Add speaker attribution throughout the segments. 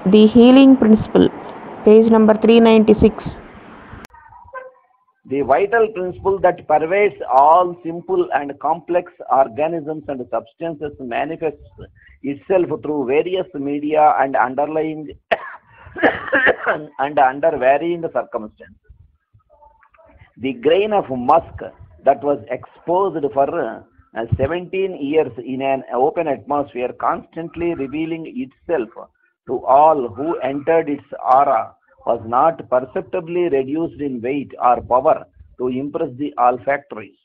Speaker 1: The Healing Principle, page number 396.
Speaker 2: The vital principle that pervades all simple and complex organisms and substances manifests itself through various media and underlying and under varying circumstances. The grain of musk that was exposed for 17 years in an open atmosphere, constantly revealing itself to all who entered its aura, was not perceptibly reduced in weight or power to impress the olfactories.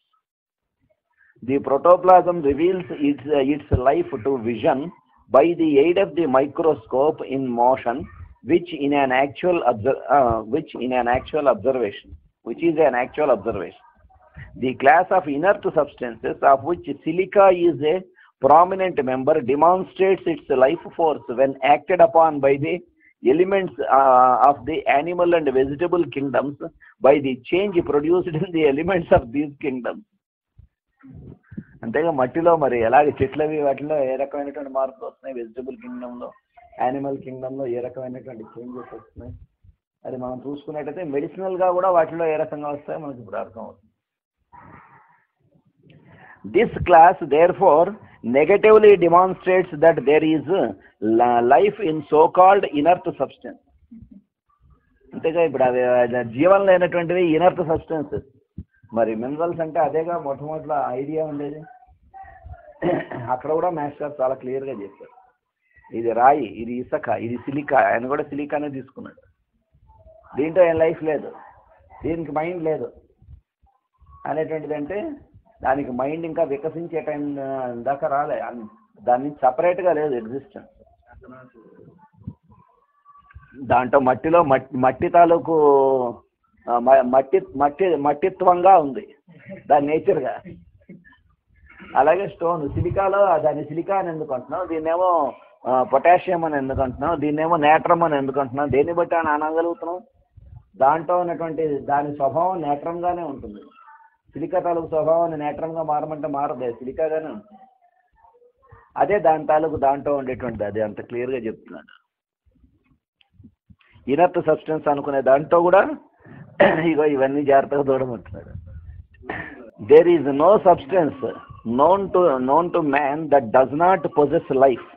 Speaker 2: The protoplasm reveals its life to vision by the aid of the microscope in motion, which is an actual observation. The class of inert substances, of which silica is a prominent member, demonstrates its life force when acted upon by the elements of the animal and vegetable kingdoms by the change produced in the elements of these kingdoms. అంతేగా మట్టిలో మరి ఎలాగ చెట్లవి వాటిలో ఏ రకమైనటువంటి మార్పులు వస్తున్నాయి, vegetable కింగ్డమ్లో, animal కింగ్డమ్లో ఏ రకమైనటువంటి changes వస్తున్నాయి, అది మనం చూసుకున్నట్టయితే మెడిసినల్గా కూడా వాటిలో ఏ రకంగా వస్తాయో మనకు ఇప్పుడు అర్థం అవుతుంది. This class therefore negatively demonstrates that there is life in so-called inert substance. అంతేగా ఇప్పుడు అవి జీవం లేనటువంటివి ఇనర్ట్ సబ్స్టెన్సెస్. మరి మినరల్స్ అంటే అదేగా మొట్టమొదటి ఐడియా ఉండేది. అక్కడ కూడా మాస్టర్ చాలా క్లియర్గా చెప్పారు, ఇది రాయి, ఇది ఇసుక, ఇది సిలికా. ఆయన కూడా సిలికానే తీసుకున్నాడు. దీంట్లో ఏం లైఫ్ లేదు, దీనికి మైండ్ లేదు అనేటువంటిది. అంటే దానికి మైండ్ ఇంకా వికసించే టైం దాకా రాలే, దాని నుంచి సపరేట్గా లేదు ఎగ్జిస్టెన్స్. దాంట్లో మట్టిలో మట్టి తాలూకు మట్టిత్వంగా ఉంది దాని నేచర్గా. అలాగే స్టోన్, సిలికాలో దాన్ని సిలికా అని ఎందుకు అంటున్నావు, దీన్నేమో పొటాషియం అని ఎందుకు అంటున్నావు, దీన్నేమో నేట్రమ్ అని ఎందుకు అంటున్నావు, దేన్ని బట్టి అని అనగలుగుతున్నాం. దాంట్లో ఉన్నటువంటి దాని స్వభావం నేట్రంగానే ఉంటుంది. సిలికా తాలూకు స్వభావాన్ని నేట్రంగా మారమంటే మారదు, సిలికాగానే ఉంటుంది. అదే దాని తాలూకు దాంట్లో ఉండేటువంటిది, అది అంత క్లియర్గా చెప్తున్నాడు. ఇనర్ట్ సబ్స్టెన్స్ అనుకునే దాంట్లో కూడా ఇగో ఇవన్నీ జాగ్రత్తగా చూడమంటున్నాడు. There is no substance known to man that does not possess life,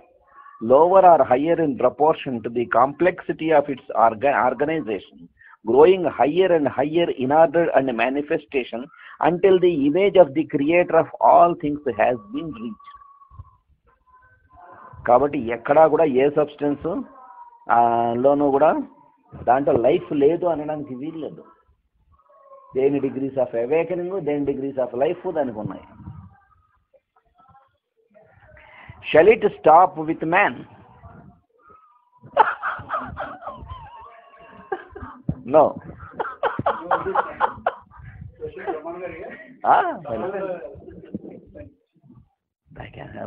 Speaker 2: lower or higher in proportion to the complexity of its organization, growing higher and higher in order and manifestation until the image of the creator of all things has been reached. కాబట్టి ఎక్కడా కూడా ఏ substance లోనూ కూడా దాంట్లో life లేదు అనడానికి వీల్లేదు. దేని డిగ్రీస్ ఆఫ్ అవేకనింగ్, దేని డిగ్రీస్ ఆఫ్ లైఫ్ దానికి ఉన్నాయి. Shall it stop with man? No.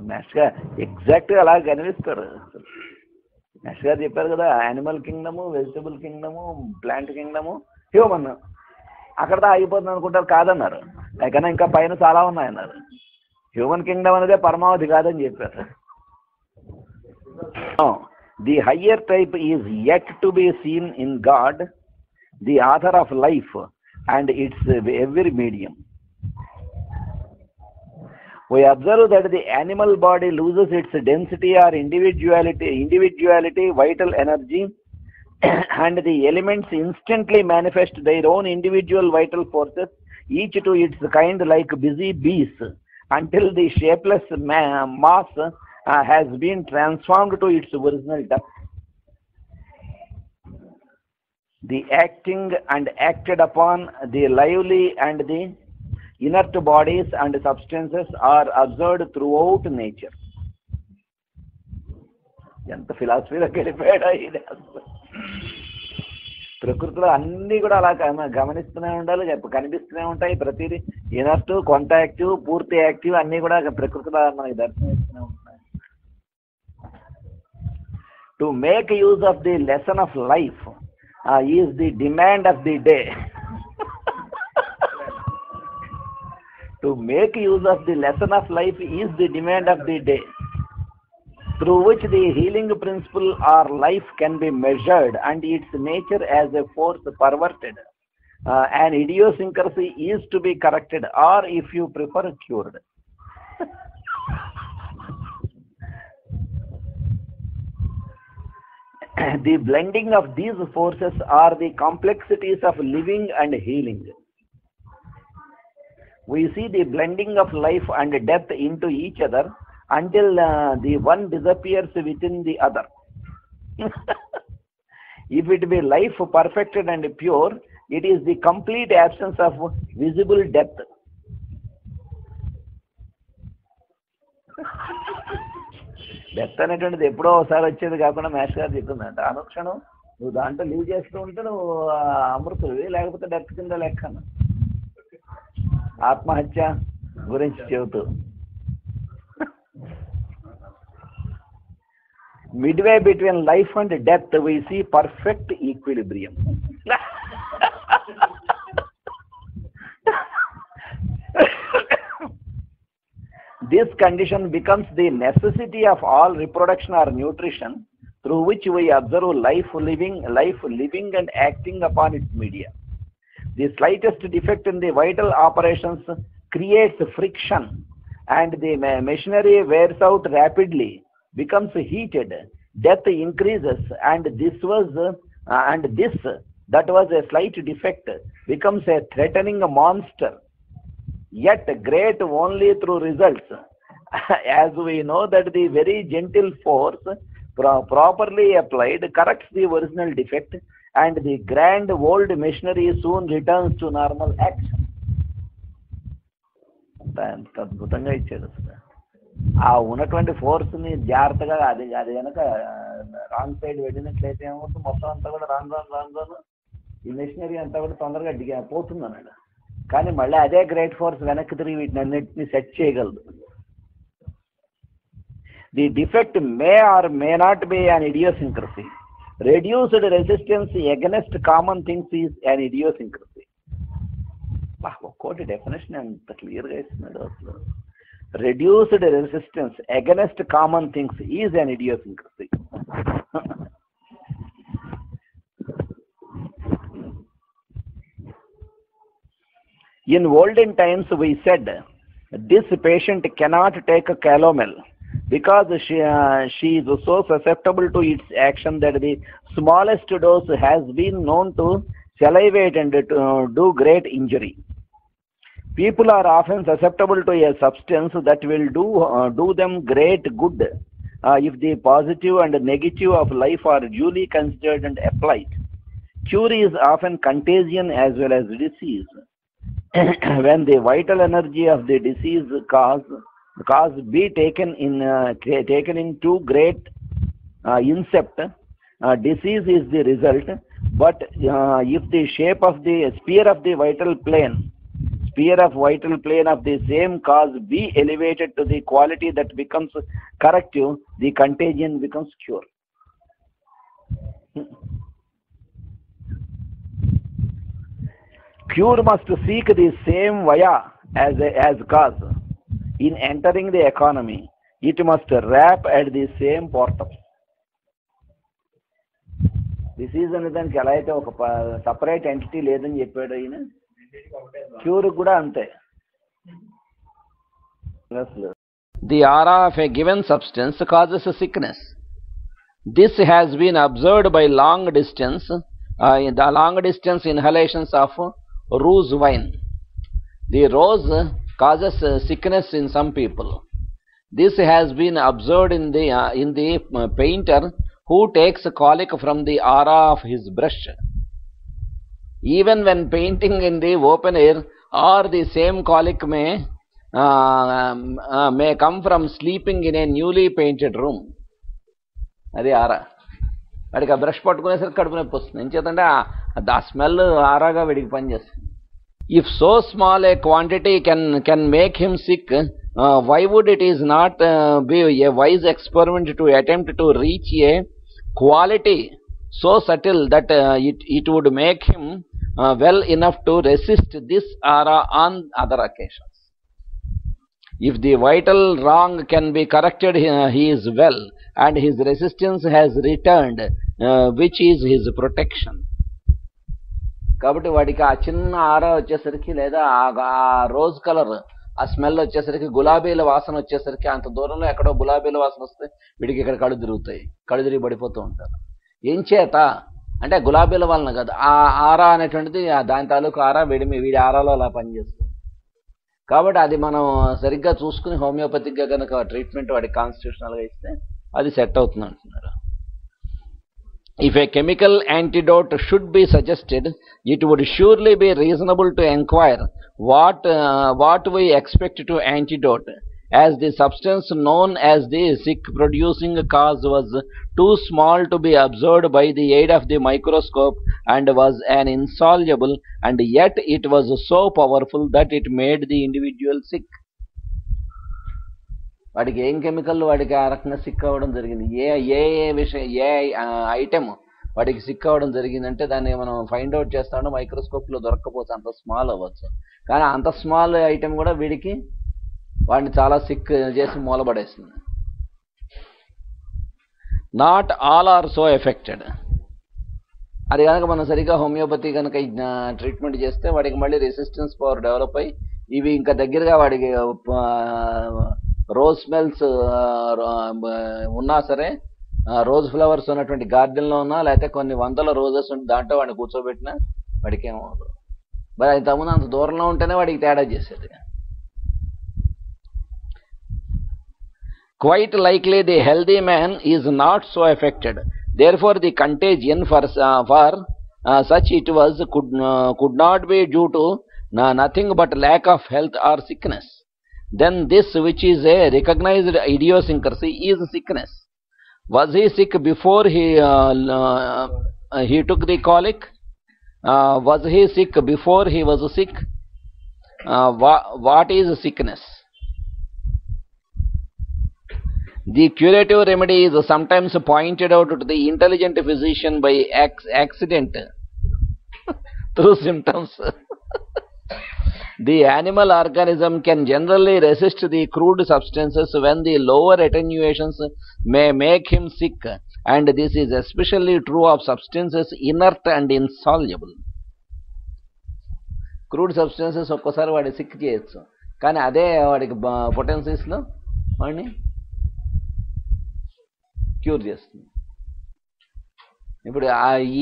Speaker 2: Master ఎగ్జాక్ట్గా అలా కనిపిస్తారు. మాస్టర్ గారు చెప్పారు కదా, animal kingdom, vegetable kingdom, plant kingdom, human అక్కడతో ఆగిపోతుంది అనుకుంటారు. కాదన్నారు, లేకన్నా ఇంకా పైన చాలా ఉన్నాయన్నారు. హ్యూమన్ కింగ్డమ్ అనేదే పరమావధి కాదని చెప్పారు. The higher type is yet to be seen in God, the author of life and its every medium. We observe that the animal body loses its density or individuality, vital energy, and the elements instantly manifest their own individual vital forces, each to its kind like busy bees, until the shapeless mass has been transformed to its original depth. The acting and acted upon, the lively and the inert bodies and substances are observed throughout nature. ఎంత ఫిలాసఫీలోకి వెళ్ళిపోయాడో ఇది. ప్రకృతిలో అన్నీ కూడా అలా గమనిస్తూనే ఉండాలి, కనిపిస్తూనే ఉంటాయి. ప్రతిదీ ఇనర్ట్, కొంత యాక్టివ్, పూర్తి యాక్టివ్ అన్నీ కూడా ప్రకృతిలో మనకి దర్శనమిస్తూనే ఉంటాయి. To make use of the lesson of life is the demand of the day. To make use of the lesson of life is the demand of the day. through which the healing principle or life can be measured and its nature as a force perverted. An idiosyncrasy is to be corrected, or if you prefer, cured. The blending of these forces are the complexities of living and healing. We see the blending of life and death into each other until the one disappears within the other. If it be life perfected and pure, it is the complete absence of visible death. Death అనేటువంటిది ఎప్పుడో ఒకసారి వచ్చేది కాకుండా mesh గారు చెప్తుందంట, అనుక్షణం నువ్వు దాంట్లో leave చేస్తూ ఉంటే నువ్వు అమృతుడివి, లేకపోతే డెత్ కింద లెక్కను. ఆత్మహత్య గురించి చెబుతూ midway between life and death we see perfect equilibrium. This condition becomes the necessity of all reproduction or nutrition through which we observe life living and acting upon its media. The slightest defect in the vital operations creates friction, and the machinery wears out rapidly, becomes heated, death increases, and this that was a slight defect becomes a threatening monster, yet great only through results. As we know that the very gentle force properly applied corrects the original defect, and the grand old machinery soon returns to normal action. అంత అద్భుతంగా ఇచ్చాడు అసలు. ఆ ఉన్నటువంటి ఫోర్స్ని జాగ్రత్తగా అది కనుక wrong side వెళ్ళినట్లయితే ఏమవుతుంది, మొత్తం అంతా కూడా రాను ఈ మెషినరీ అంతా కూడా తొందరగా పోతుంది అన్నాడు. కానీ మళ్ళీ అదే గ్రేట్ ఫోర్స్ వెనక్కి తిరిగి వీటిని అన్నింటినీ సెట్ చేయగలదు. The defect may or may not be an idiosyncrasy. Reduced resistance against common things is an idiosyncrasy. ఒక్కోటి డెఫినేషన్ అంత క్లియర్గా ఇస్తున్నాడు అసలు. Reduced resistance against common things is an idiosyncrasy. In olden times we said, this patient cannot take a calomel because she is so susceptible to its action that the smallest dose has been known to salivate and to do great injury. People are often susceptible to a substance that will do them great good if the positive and negative of life are duly considered and applied. Cure is often contagion as well as disease. When the vital energy of the disease cause be taken in too great incept, disease is the result. But if the shape of the sphere of vital plane of the same cause be elevated to the quality that becomes corrective, the contagion becomes cure. Cure must seek the same via as cause. In entering the economy, it must rap at the same portals. Disease అనే దానికి ఎలా అయితే ఒక separate entity లేదని చెప్పాడు ఆయన, cure కూడా అంతే. The aura of a given substance causes a sickness. This has been observed by long distance inhalations of rose wine. The rose causes sickness in some people. This has been observed in the painter who takes colic from the aura of his brush. Even when painting in the open air, or the same colic may come from sleeping in a newly painted room. అది ఆరా. వాడికి ఆ brush పట్టుకునేసరికి కడుపు నొప్పి వస్తుంది. ఏం చేద్దంటే ఆ smell ఆరాగా వీడికి పనిచేస్తుంది. If so small a quantity can make him sick, why would it is not be a wise experiment to attempt to reach a quality so subtle that it would make him well enough to resist this aura on other occasions? If the vital wrong can be corrected, he is well, and his resistance has returned, which is his protection. కాబట్టి వాడికి ఆ చిన్న ఆరా వచ్చేసరికి లేదా ఆ rose colour ఆ smell వచ్చేసరికి గులాబీల వాసన వచ్చేసరికి అంత దూరంలో ఎక్కడో గులాబీల వాసన వస్తే వీడికి ఇక్కడ కళ్ళు తిరుగుతాయి, కళ్ళు తిరిగి పడిపోతూ ఉంటారు. ఏం చేత అంటే గులాబీల వలన కాదు, ఆ ఆరా అనేటువంటిది దాని తాలూకు ఆరా వీడి ఆరాలో అలా పనిచేస్తుంది. కాబట్టి అది మనం సరిగ్గా చూసుకుని హోమియోపతిక్గా కనుక ట్రీట్మెంట్ వాడికి కాన్స్టిట్యూషనల్గా ఇస్తే అది సెట్ అవుతుంది అంటున్నారు. If a chemical antidote should be suggested, it would surely be reasonable to inquire what we expect to antidote, as the substance known as the sick-producing cause was too small to be observed by the aid of the microscope and was an insoluble, and yet it was so powerful that it made the individual sick. వాడికి ఏం chemical వాడికి ఆ రకంగా sick అవ్వడం జరిగింది, ఏ విషయం ఏ item వాడికి sick అవ్వడం జరిగిందంటే దాన్ని మనం ఫైండ్ అవుట్ చేస్తాడు. మైక్రోస్కోప్లో దొరక్కపోతే అంత స్మాల్ అవ్వచ్చు, కానీ అంత స్మాల్ ఐటెం కూడా వాడిని చాలా సిక్ చేసి మూలపడేస్తుంది. Not all are so affected. అది కనుక మనం సరిగ్గా హోమియోపతి కనుక ట్రీట్మెంట్ చేస్తే వాడికి మళ్ళీ రెసిస్టెన్స్ పవర్ డెవలప్ అయ్యి ఇవి ఇంకా దగ్గరగా వాడికి రోజ్ స్మెల్స్ ఉన్నా సరే, రోజ్ ఫ్లవర్స్ ఉన్నటువంటి గార్డెన్లో ఉన్నా, లేకపోతే కొన్ని వందల రోజెస్ ఉంటే దాంట్లో వాడిని కూర్చోబెట్టినా వాడికి ఏమవుతుంది. మరి ఇంతకుముందు అంత దూరంలో ఉంటేనే వాడికి తేడా చేసేది. Quite likely the healthy man is not so affected. Therefore the contagion for such it was could not be due to nothing but lack of health or sickness. Then this which is a recognized idiosyncrasy is sickness. Was he sick before he took the colic? Was he sick before he was sick? What is sickness? The curative remedy is sometimes pointed out to the intelligent physician by accident through symptoms. The animal organism can generally resist the crude substances when the lower attenuations may make him sick, and this is especially true of substances inert and insoluble. Crude substances ఒక్కసారి వాడి sick చేయొచ్చు, కానీ అదే వాడికి పొటెన్సీస్లో వాడిని cure చేస్తుంది. ఇప్పుడు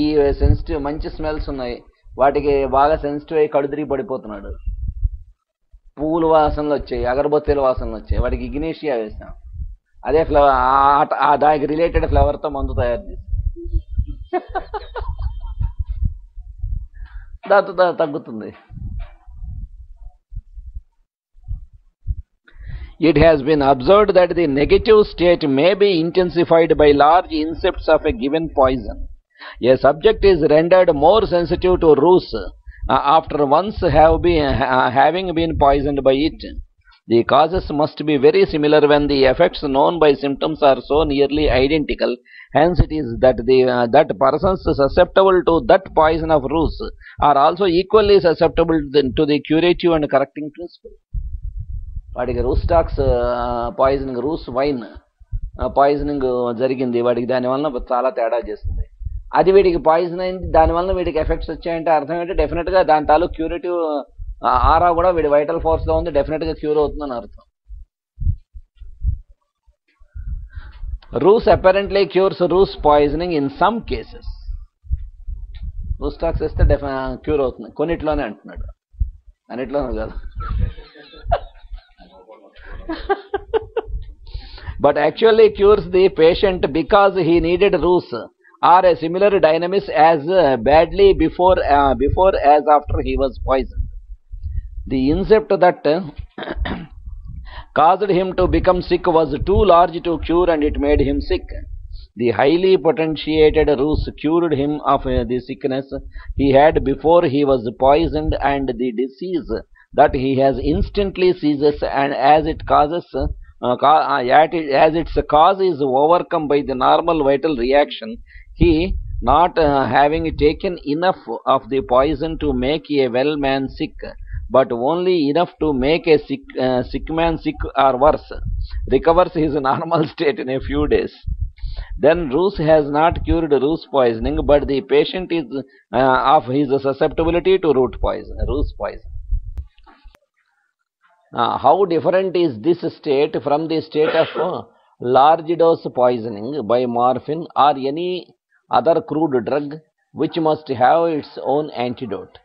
Speaker 2: ఈ సెన్సిటివ్ మంచి స్మెల్స్ ఉన్నాయి, వాటికి బాగా సెన్సిటివ్ అయ్యి కళ్ళు తిరిగి పడిపోతున్నాడు. పువ్వుల వాసనలు వచ్చాయి, అగరబత్తీల వాసనలు వచ్చాయి, వాడికి ఇగ్నేషియా వేసాం, అదే ఫ్లవర్ దానికి రిలేటెడ్ ఫ్లవర్తో మందు తయారు చేసి దాంతో తగ్గుతుంది. It has been observed that the negative state may be intensified by large incepts of a given poison. A subject is rendered more sensitive to ruse after once having been poisoned by it. The causes must be very similar when the effects known by symptoms are so nearly identical. Hence it is that persons susceptible to that poison of ruse are also equally susceptible to the curative and correcting principle. వాడికి Rhus tox poisoning, రూస్ wine poisoning జరిగింది, వాడికి దానివల్ల చాలా తేడా చేస్తుంది. అది వీడికి poison అయింది, దానివల్ల వీడికి ఎఫెక్ట్స్ వచ్చాయంటే అర్థం ఏంటంటే డెఫినెట్గా దాని తాలూకు క్యూరేటివ్ ఆరా కూడా వీడి వైటల్ ఫోర్స్లో ఉంది, డెఫినెట్గా క్యూర్ అవుతుందని అర్థం. Rhus apparently cures Rhus poisoning in some cases. Rhus tox వేస్తే క్యూర్ అవుతుంది కొన్నిట్లోనే అంటున్నాడు, అన్నిట్లోనే కాదు. But actually cures the patient because he needed ruse or a similar dynamis as badly before as after he was poisoned. The incept that caused him to become sick was too large to cure, and it made him sick. The highly potentiated ruse cured him of the sickness he had before he was poisoned, and the disease that he has instantly seizes, and as its cause is overcome by the normal vital reaction, he, not having taken enough of the poison to make a well man sick, but only enough to make a sick man sick or worse, recovers his normal state in a few days. then Rus has not cured Rus poisoning, but the patient is of his susceptibility to Rus poison. How different is this state from the state of large dose poisoning by morphine or any other crude drug which must have its own antidote?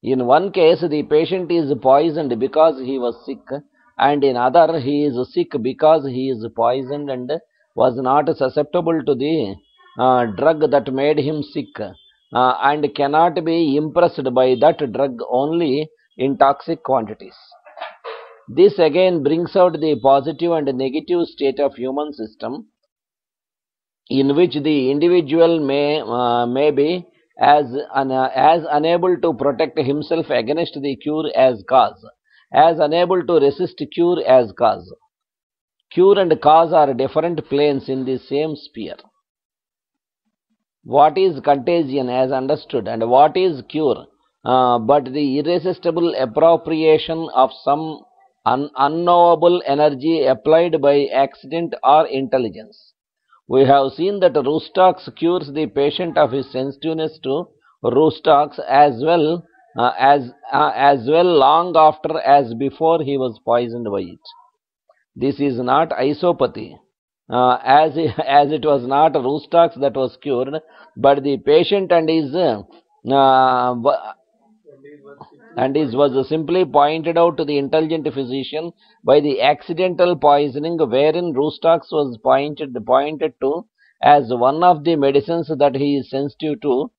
Speaker 2: In one case, the patient is poisoned because he was sick, and in other, he is sick because he is poisoned and was not susceptible to the drug that made him sick, and cannot be impressed by that drug only in toxic quantities. This again brings out the positive and negative state of human system, in which the individual may be as unable to protect himself against the cure as cause, as unable to resist cure as cause. Cure and cause are different planes in the same sphere. What is contagion as understood, and what is cure, but the irresistible appropriation of some unknowable energy applied by accident or intelligence. We have seen that Rustox cures the patient of his sensitiveness to Rustox as well long after as before he was poisoned by it. This is not isopathy, as it was not Rustox that was cured, but the patient and his was simply pointed out to the intelligent physician by the accidental poisoning, wherein Rustox was pointed to as one of the medicines that he is sensitive to,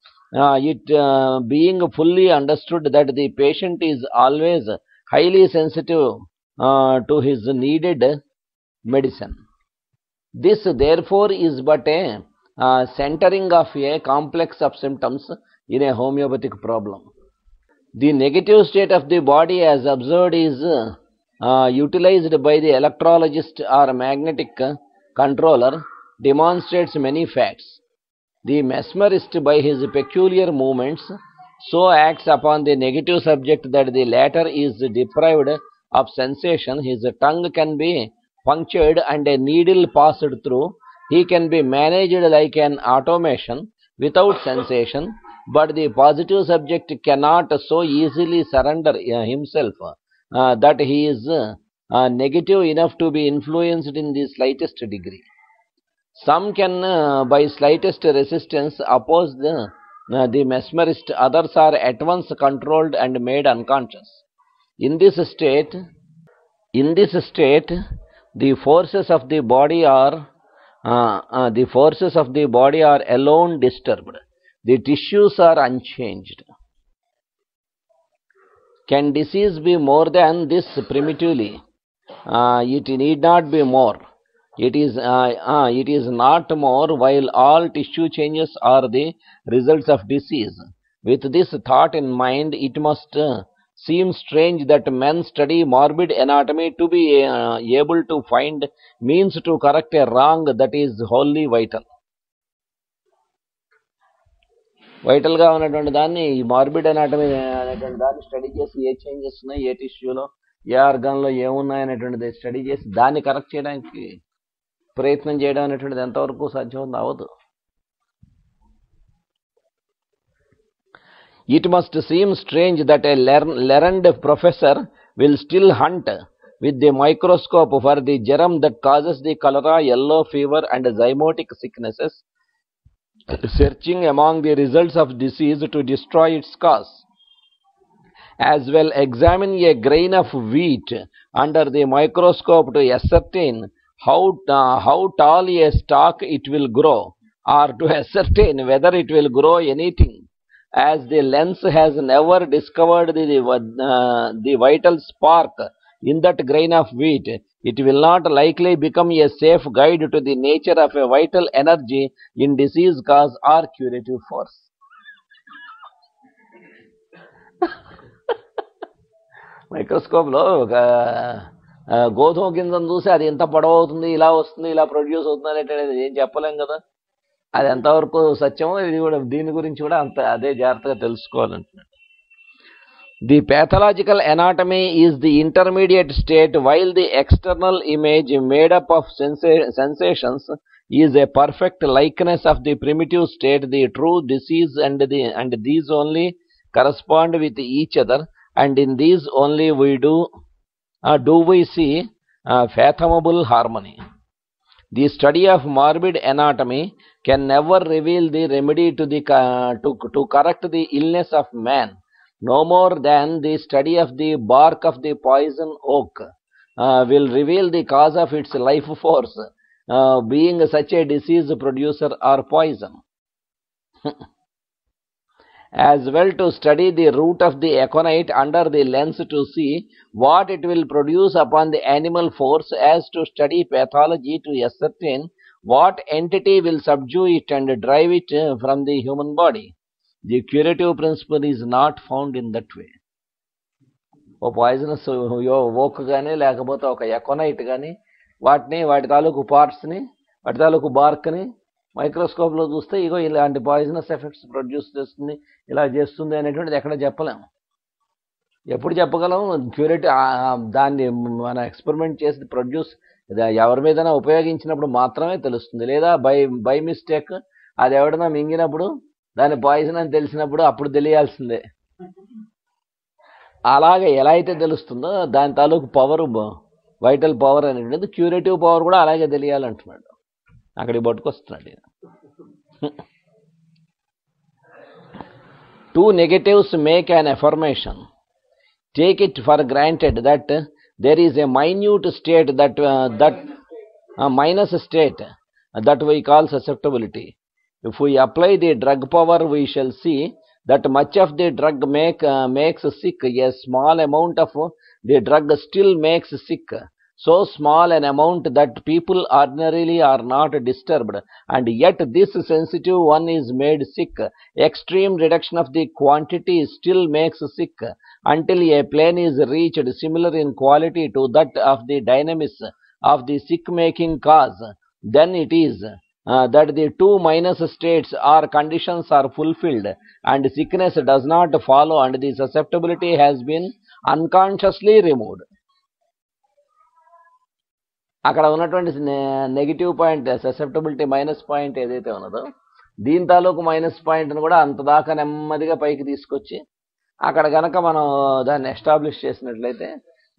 Speaker 2: being fully understood that the patient is always highly sensitive to his needed medicine. This therefore is but a centering of a complex of symptoms in a homeopathic problem. The negative state of the body, as observed, is utilized by the electrologist or magnetic controller, demonstrates many facts. The mesmerist, by his peculiar movements, so acts upon the negative subject that the latter is deprived of sensation. His tongue can be punctured and a needle passed through. He can be managed like an automation without sensation, but the positive subject cannot so easily surrender himself that he is negative enough to be influenced in the slightest degree. Some can, by slightest resistance, oppose the mesmerist. Others are at once controlled and made unconscious. In this state, the forces of the body are alone disturbed. The tissues are unchanged. Can disease be more than this primitively? It need not be more. It is not more, while all tissue changes are the results of disease. With this thought in mind, it must seem strange that men study morbid anatomy to be able to find means to correct a wrong that is wholly vital. వైటల్గా ఉన్నటువంటి దాన్ని ఈ morbid anatomy అనేటువంటి దాన్ని study చేసి ఏ changes ఉన్నాయి, ఏ టిష్యూలో, ఏ ఆర్గాన్లో ఏమున్నాయనేటువంటిది study చేసి దాన్ని కరెక్ట్ చేయడానికి ప్రయత్నం చేయడం అనేటువంటిది ఎంతవరకు సాధ్యం అవ్వదు. It must seem strange that a learned professor will still hunt with the microscope for the germ that causes the cholera, yellow fever and zymotic sicknesses, searching among the results of disease to destroy its cause. As well examine a grain of wheat under the microscope to ascertain how tall a stalk it will grow, or to ascertain whether it will grow anything. As the lens has never discovered the vital spark in that grain of wheat, it will not likely become a safe guide to the nature of a vital energy in disease cause or curative force. Microscope లో గోధుమ గింజను చూసి అది ఎంత పొడవు అవుతుంది, ఇలా వస్తుంది, ఇలా ప్రొడ్యూస్ అవుతుంది అనేటువంటిది ఏం చెప్పలేం కదా. అది ఎంతవరకు సత్యమో ఇది కూడా దీని గురించి కూడా అదే జాగ్రత్తగా తెలుసుకోవాలంటున్నాడు. The pathological anatomy is the intermediate state, while the external image made up of sensations
Speaker 3: is a perfect likeness of the primitive state, the true disease and these only correspond with each other, and in these only do we see fathomable harmony. The study of morbid anatomy can never reveal the remedy to correct the illness of man, no more than the study of the bark of the poison oak will reveal the cause of its life force, being such a disease producer or poison. As well to study the root of the aconite under the lens to see what it will produce upon the animal force, as to study pathology to ascertain what entity will subdue it and drive it from the human body. The curative principle is not found in that way. Oh poisonous oak కానీ లేకపోతే ఒక aconite కానీ వాటి తాలూకు పార్ట్స్ని వాటి తాలూకు బార్క్ని మైక్రోస్కోప్లో చూస్తే ఇగో ఇలాంటి పాయిజనస్ ఎఫెక్ట్స్ ప్రొడ్యూస్ చేస్తుంది, ఇలా చేస్తుంది అనేటువంటిది ఎక్కడ చెప్పలేము. ఎప్పుడు చెప్పగలం? దాన్ని మన ఎక్స్పెరిమెంట్ చేసి ప్రొడ్యూస్ ఎవరి మీదైనా ఉపయోగించినప్పుడు మాత్రమే తెలుస్తుంది, లేదా బై మిస్టేక్ అది ఎవడైనా మింగినప్పుడు దాని పాయిజన్ అని తెలిసినప్పుడు అప్పుడు తెలియాల్సిందే. అలాగే ఎలా అయితే తెలుస్తుందో దాని తాలూకు పవర్, వైటల్ పవర్ అనేటువంటిది, క్యూరేటివ్ పవర్ కూడా అలాగే తెలియాలంటున్నాడు. అక్కడికి పట్టుకొస్తున్నాడు. Two negatives make an affirmation. Take it for granted that there is a minute state minus state that we call susceptibility. If we apply the drug power, we shall see that much of the drug makes sick. A small amount of the drug still makes sick. So small an amount that people ordinarily are not disturbed, and yet this sensitive one is made sick. Extreme reduction of the quantity still makes sick, until a plane is reached similar in quality to that of the dynamis of the sick-making cause. Then it is that the two minus states or conditions are fulfilled, and sickness does not follow, and the susceptibility has been unconsciously removed. అక్కడ ఉన్నటువంటి negative point, susceptibility minus point ఏదైతే ఉన్నదో, దీని తాలూకు minus పాయింట్ను కూడా అంత దాకా నెమ్మదిగా పైకి తీసుకొచ్చి అక్కడ కనుక మనం దాన్ని ఎస్టాబ్లిష్ చేసినట్లయితే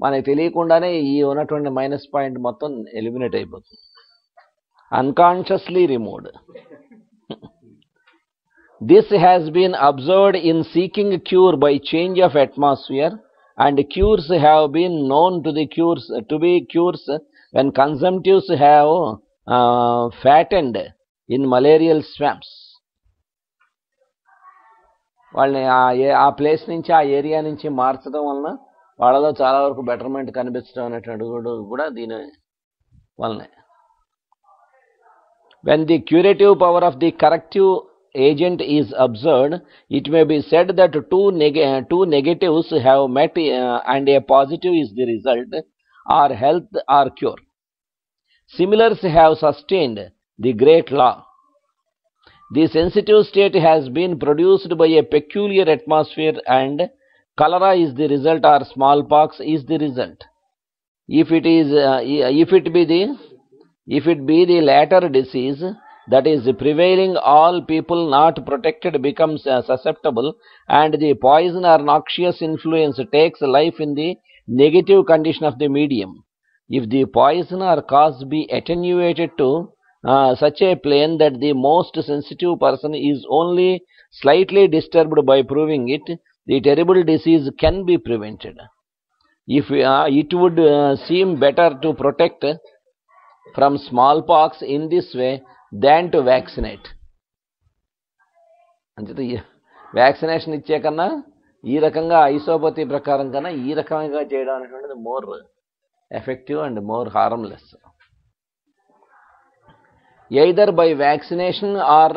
Speaker 3: మనకి తెలియకుండానే ఈ ఉన్నటువంటి మైనస్ పాయింట్ మొత్తం ఎలిమినేట్ అయిపోతుంది. Unconsciously removed. This has been observed in seeking cure by change of atmosphere, and cures have been known to be cures when consumptives have fattened in malarial swamps. వాళ్ళని ఆ place నుంచి, ఆ area నుంచి మార్చడం వలన వాళ్ళలో చాలా వరకు బెటర్మెంట్ కనిపించడం అనేటువంటి కూడా దీని వలనే. When the curative power of the corrective agent is observed, it may be said that two negatives have met and a positive is the result, or health or cure. Similars have sustained the great law. The sensitive state has been produced by a peculiar atmosphere, and cholera is the result, or smallpox is the result. If it be the latter disease that is prevailing, all people not protected becomes susceptible, and the poison or noxious influence takes life in the negative condition of the medium. If the poison or cause be attenuated to such a plane that the most sensitive person is only slightly disturbed by proving it, the terrible disease can be prevented. If it would seem better to protect from smallpox in this way than to vaccinate. అంటే vaccination ఇచ్చే కన్నా ఈ రకంగా ఐసోపతి ప్రకారం కన్నా ఈ రకంగా చేయడం అనేటువంటిది more effective and more harmless. Either by vaccination or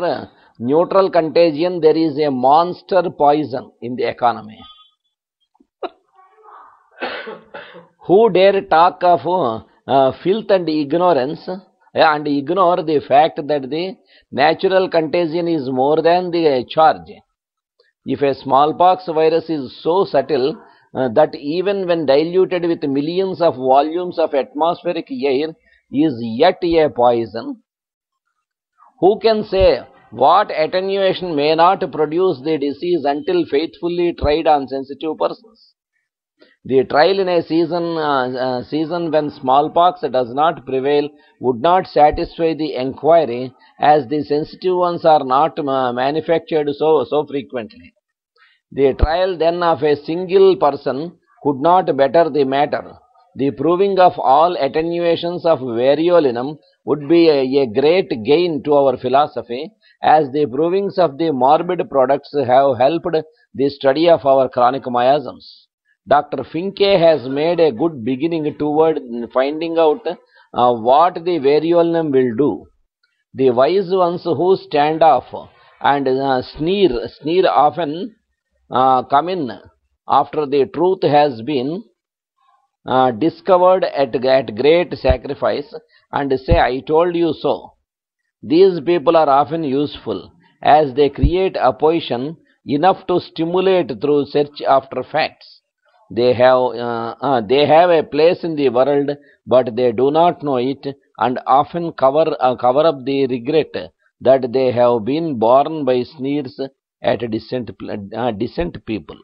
Speaker 3: neutral contagion, there is a monster poison in the economy. Who dare talk of filth and ignorance and ignore the fact that the natural contagion is more than the charge? If a smallpox virus is so subtle that even when diluted with millions of volumes of atmospheric air is yet a poison, Who can say what attenuation may not produce the disease until faithfully tried on sensitive persons? The trial in a season when smallpox does not prevail would not satisfy the enquiry, as the sensitive ones are not manufactured so frequently. The trial then of a single person could not better the matter. The proving of all attenuations of variolinum would be a great gain to our philosophy, as the provings of the morbid products have helped the study of our chronic miasms. Dr. Finke has made a good beginning toward finding out what the variolinum will do. The wise ones who stand off and sneer often come in after the truth has been discovered at great sacrifice and say, I told you so. These people are often useful, as they create opposition enough to stimulate through search after facts. They have a place in the world, but they do not know it, and often cover up the regret that they have been born by sneers at decent people.